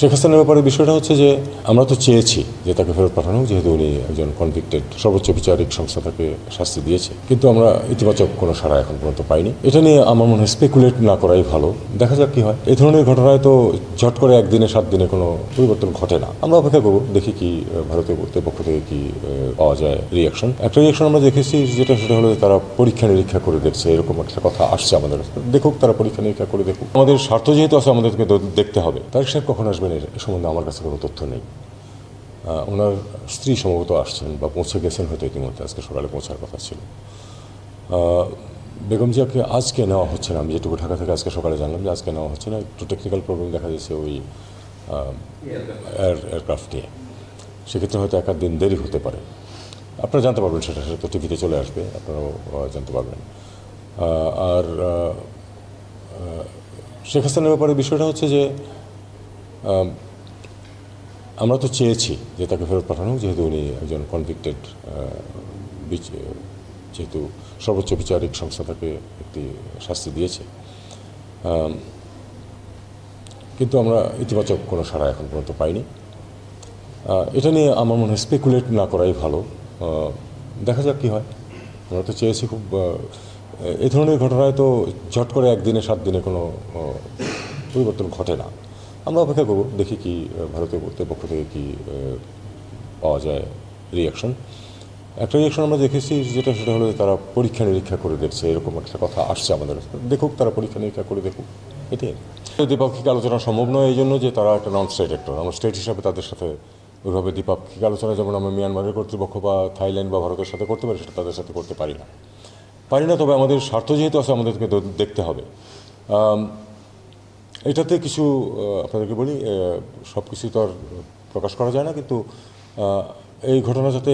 শেখ হাসিনার ব্যাপারে বিষয়টা হচ্ছে যে আমরা তো চেয়েছি যে তাকে ফেরত পাঠানো হোক, যেহেতু উনি একজন কনভিক্টেড, সর্বোচ্চ বিচারিক সংস্থা তাকে শাস্তি দিয়েছে, কিন্তু আমরা ইতিবাচক কোনো সাড়া এখন পর্যন্ত পাইনি। এটা নিয়ে আমার মনে হয় স্পেকুলেট না করাই ভালো, দেখা যাক কি হয়। এই ধরনের ঘটনায় তো ঝট করে একদিনে 7 দিনে কোনো পরিবর্তন ঘটে না। আমরা অপেক্ষা করবো, দেখি কি ভারতীয় কর্তৃপক্ষ থেকে কি পাওয়া যায় রিয়াকশন। একটা রিয়াকশন আমরা দেখেছি, সেটা হলো তারা পরীক্ষা নিরীক্ষা করে দেখছে, এরকম একটা কথা আসছে আমাদের কাছে। দেখুক, তারা পরীক্ষা নিরীক্ষা করে দেখুক। আমাদের স্বার্থ যেহেতু আছে, আমাদেরকে দেখতে হবে তারেক সাহেব কখন আসবেন এ সম্বন্ধে আমার কাছে কোনো তথ্য নেই। ওনার স্ত্রী সম্ভবত আসছেন বা পৌঁছে গেছেন হয়তো ইতিমধ্যে, আজকে সকালে পৌঁছার কথা ছিল। বেগম জিয়াকে আজকে নেওয়া হচ্ছে না, আমি যেটুকু ঢাকা থেকে আজকে সকালে জানলাম যে আজকে নেওয়া হচ্ছে না, একটু টেকনিক্যাল প্রবলেম দেখা যাচ্ছে ওই এয়ারক্রাফট নিয়ে। সেক্ষেত্রে হয়তো 1-2 দিন দেরি হতে পারে। আপনারা জানতে পারবেন, সেটা তো টিভিতে চলে আসবে, আপনারাও জানতে পারবেন। আর শেখ হাসিনার ব্যাপারে বিষয়টা হচ্ছে যে আমরা তো চেয়েছি যে তাকে ফেরত পাঠানো হোক, যেহেতু উনি একজন কনভিক্টেড, যেহেতু সর্বোচ্চ বিচারিক সংস্থা তাকে একটি শাস্তি দিয়েছে, কিন্তু আমরা ইতিবাচক কোনো সাড়া এখন পর্যন্ত পাইনি। এটা নিয়ে আমার মনে হয় স্পেকুলেট না করাই ভালো, দেখা যাক কী হয়। আমরা তো চেয়েছি খুব, এই ধরনের ঘটনায় তো ঝট করে একদিনে 7 দিনে কোনো পরিবর্তন ঘটে না। আমরা অপেক্ষা করবো, দেখি কি ভারতীয় কর্তৃপক্ষ থেকে কি পাওয়া যায় রিয়াকশন। একটা রিয়াকশন আমরা দেখেছি, সেটা হলো তারা পরীক্ষা নিরীক্ষা করে দেখছে, এরকম একটা কথা আসছে আমাদের কাছে। দেখুক, তারা পরীক্ষা নিরীক্ষা করে দেখুক। এটাই দ্বিপাক্ষিক আলোচনা সম্ভব নয়, এই জন্য যে তারা একটা নন স্টেট অ্যাক্টর। আমরা স্টেট হিসাবে তাদের সাথে ওইভাবে দ্বিপাক্ষিক আলোচনা যেমন আমরা মিয়ানমারের কর্তৃপক্ষ বা থাইল্যান্ড বা ভারতের সাথে করতে পারি, সেটা তাদের সাথে করতে পারি না। তবে আমাদের স্বার্থ যেহেতু আছে, আমাদেরকে দেখতে হবে। এটাতে কিছু আপনাদেরকে বলি, সব কিছুই তো আর প্রকাশ করা যায় না, কিন্তু এই ঘটনা যাতে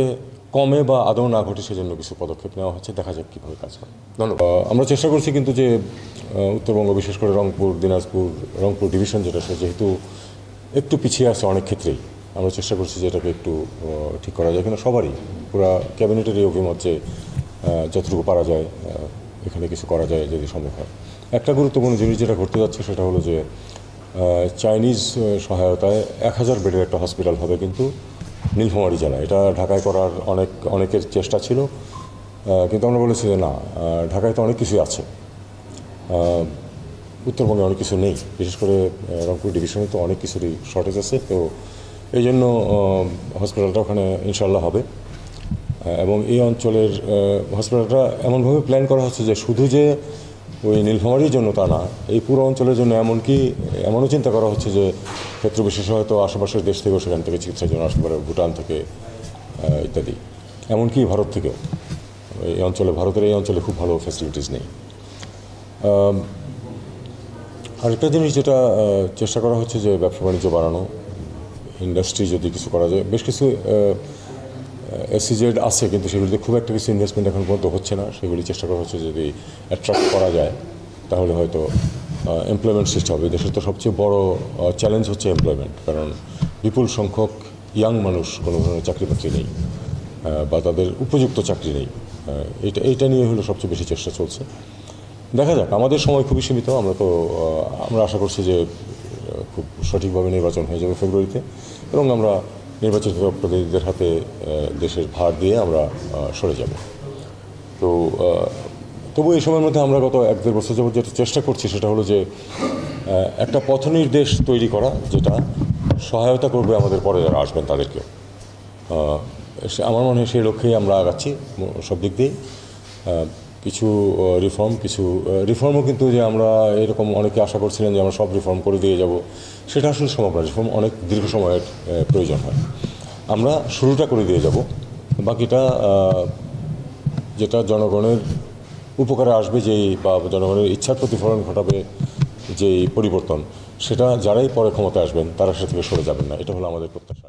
কমে বা আদৌ না ঘটে সেজন্য কিছু পদক্ষেপ নেওয়া হচ্ছে, দেখা যাক কীভাবে কাজ হয়। ধন্যবাদ। আমরা চেষ্টা করছি কিন্তু যে উত্তরবঙ্গ, বিশেষ করে রংপুর, দিনাজপুর, রংপুর ডিভিশন যেটা, সে যেহেতু একটু পিছিয়ে আছে অনেক ক্ষেত্রেই, আমরা চেষ্টা করছি যে এটাকে একটু ঠিক করা যায় কিনা। সবারই পুরা ক্যাবিনেটেরই অভিমত যে যতটুকু পারা যায় এখানে কিছু করা যায় যদি সম্ভব হয়। একটা গুরুত্বপূর্ণ জিনিস যেটা ঘটতে যাচ্ছে সেটা হলো যে চাইনিজ সহায়তায় 1000 বেডের একটা হসপিটাল হবে কিন্তু নীলফামারী জেলায়। এটা ঢাকায় করার অনেকের চেষ্টা ছিল, কিন্তু আমরা বলেছি যে না, ঢাকায় তো অনেক কিছুই আছে, উত্তরবঙ্গে অনেক কিছু নেই, বিশেষ করে রংপুর ডিভিশনে তো অনেক কিছুরই শর্টেজ আছে। তো এই জন্য হসপিটালটা ওখানে ইনশাল্লাহ হবে। এবং এই অঞ্চলের হসপিটালটা এমনভাবে প্ল্যান করা হচ্ছে যে শুধু যে ওই নীলফামারীর জন্য তা না, এই পুরো অঞ্চলের জন্য। এমনও চিন্তা করা হচ্ছে যে ক্ষেত্র বিশেষে হয়তো আশেপাশের দেশ থেকেও সেখান থেকে চিকিৎসার জন্য আসতে পারে, ভুটান থেকে ইত্যাদি, এমনকি ভারত থেকেও। ভারতের এই অঞ্চলে খুব ভালো ফ্যাসিলিটিস নেই। আরেকটা জিনিস যেটা চেষ্টা করা হচ্ছে যে ব্যবসা বাণিজ্য বাড়ানো, ইন্ডাস্ট্রি যদি কিছু করা যায়। বেশ কিছু এসইজেড আছে, কিন্তু সেগুলিতে খুব একটা কিছু ইনভেস্টমেন্ট এখন পর্যন্ত হচ্ছে না। সেগুলি চেষ্টা করা হচ্ছে যদি অ্যাট্রাক্ট করা যায়, তাহলে হয়তো এমপ্লয়মেন্ট সৃষ্টি হবে। দেশের তো সবচেয়ে বড় চ্যালেঞ্জ হচ্ছে এমপ্লয়মেন্ট, কারণ বিপুল সংখ্যক ইয়াং মানুষ কোনো ধরনের চাকরি বাকরি নেই বা তাদের উপযুক্ত চাকরি নেই। এইটা নিয়ে হলো সবচেয়ে বেশি চেষ্টা চলছে। দেখা যাক, আমাদের সময় খুবই সীমিত। আমরা আশা করছি যে খুব সঠিকভাবে নির্বাচন হয়ে যাবে ফেব্রুয়ারিতে, এবং আমরা নির্বাচিত প্রতিনিধিদের হাতে দেশের ভার দিয়ে আমরা সরে যাব। তো তবু এই সময়ের মধ্যে আমরা গত 1-1.5 বছর যাবত যেটা চেষ্টা করছি সেটা হলো যে একটা পথনির্দেশ তৈরি করা, যেটা সহায়তা করবে আমাদের পরে যারা আসবেন তাদেরকেও। আমার মনে হয় সেই লক্ষ্যেই আমরা আগাচ্ছি সব দিক দিয়েই। কিছু রিফর্মও কিন্তু, যে আমরা এরকম অনেকে আশা করছিলেন যে আমরা সব রিফর্ম করে দিয়ে যাব, সেটা আসলে সম্ভব না। রিফর্ম অনেক দীর্ঘ সময়ের প্রয়োজন হয়। আমরা শুরুটা করে দিয়ে যাব, বাকিটা যেটা জনগণের উপকারে আসবে, বা জনগণের ইচ্ছার প্রতিফলন ঘটাবে যেই পরিবর্তন, সেটা যারাই পরে ক্ষমতায় আসবেন তারা সে থেকে সরে যাবেন না। এটা হলো আমাদের প্রত্যাশা।